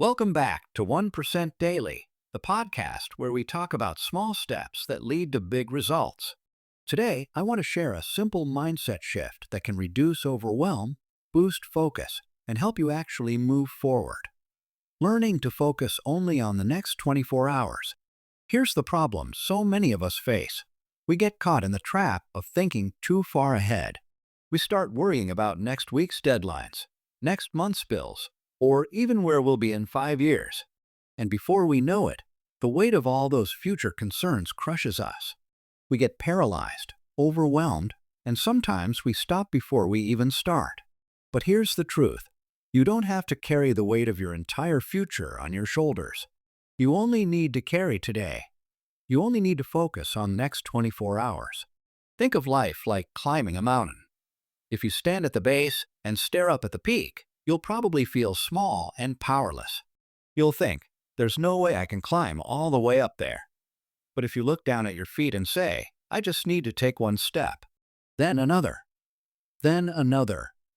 Welcome back to 1% Daily, the podcast where we talk about small steps that lead to big results. Today, I want to share a simple mindset shift that can reduce overwhelm, boost focus, and help you actually move forward. Learning to focus only on the next 24 hours. Here's the problem so many of us face. We get caught in the trap of thinking too far ahead. We start worrying about next week's deadlines, next month's bills, or even where we'll be in 5 years. And before we know it, the weight of all those future concerns crushes us. We get paralyzed, overwhelmed, and sometimes we stop before we even start. But here's the truth. You don't have to carry the weight of your entire future on your shoulders. You only need to carry today. You only need to focus on the next 24 hours. Think of life like climbing a mountain. If you stand at the base and stare up at the peak, you'll probably feel small and powerless. You'll think, there's no way I can climb all the way up there. But if you look down at your feet and say, I just need to take one step, then another,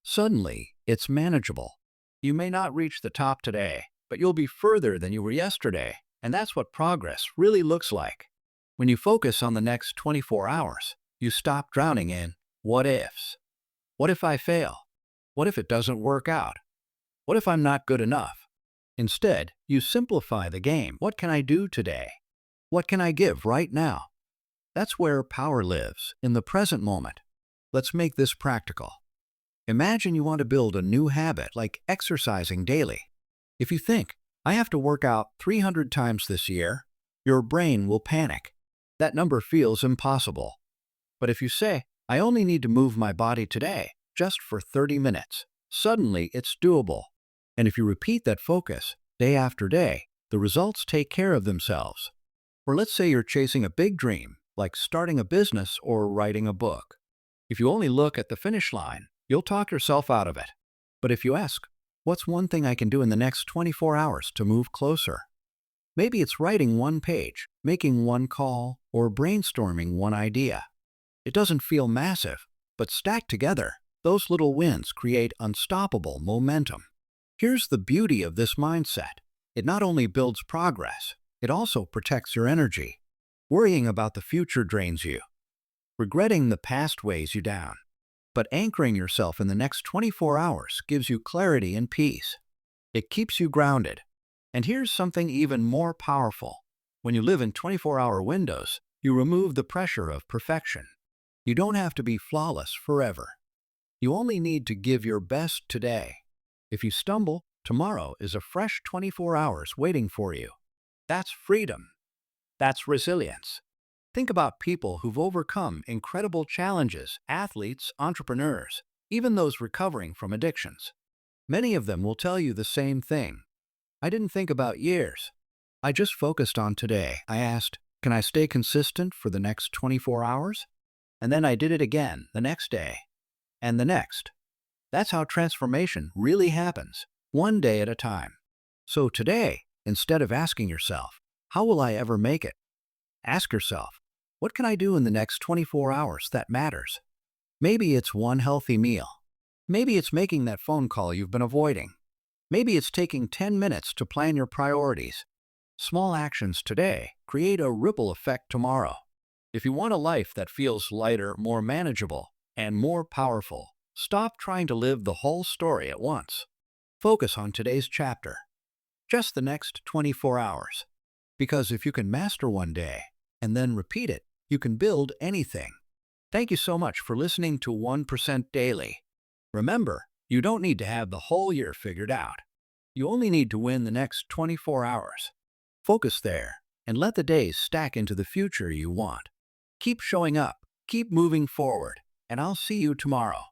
suddenly it's manageable. You may not reach the top today, but you'll be further than you were yesterday, and that's what progress really looks like. When you focus on the next 24 hours, you stop drowning in what ifs. What if I fail? What if it doesn't work out? What if I'm not good enough? Instead, you simplify the game. What can I do today? What can I give right now? That's where power lives, in the present moment. Let's make this practical. Imagine you want to build a new habit like exercising daily. If you think, I have to work out 300 times this year, your brain will panic. That number feels impossible. But if you say, I only need to move my body today, just for 30 minutes, suddenly it's doable. And if you repeat that focus day after day, the results take care of themselves. Or let's say you're chasing a big dream, like starting a business or writing a book. If you only look at the finish line, you'll talk yourself out of it. But if you ask, what's one thing I can do in the next 24 hours to move closer? Maybe it's writing one page, making one call, or brainstorming one idea. It doesn't feel massive, but stacked together, those little wins create unstoppable momentum. Here's the beauty of this mindset. It not only builds progress, it also protects your energy. Worrying about the future drains you. Regretting the past weighs you down. But anchoring yourself in the next 24 hours gives you clarity and peace. It keeps you grounded. And here's something even more powerful. When you live in 24-hour windows, you remove the pressure of perfection. You don't have to be flawless forever. You only need to give your best today. If you stumble, tomorrow is a fresh 24 hours waiting for you. That's freedom. That's resilience. Think about people who've overcome incredible challenges, athletes, entrepreneurs, even those recovering from addictions. Many of them will tell you the same thing. I didn't think about years. I just focused on today. I asked, can I stay consistent for the next 24 hours? And then I did it again the next day, and the next. That's how transformation really happens, one day at a time. So today, instead of asking yourself, how will I ever make it? Ask yourself, what can I do in the next 24 hours that matters? Maybe it's one healthy meal. Maybe it's making that phone call you've been avoiding. Maybe it's taking 10 minutes to plan your priorities. Small actions today create a ripple effect tomorrow. If you want a life that feels lighter, more manageable, and more powerful, stop trying to live the whole story at once. Focus on today's chapter, just the next 24 hours. Because if you can master one day and then repeat it, you can build anything. Thank you so much for listening to 1% Daily. Remember, you don't need to have the whole year figured out. You only need to win the next 24 hours. Focus there and let the days stack into the future you want. Keep showing up, keep moving forward, and I'll see you tomorrow.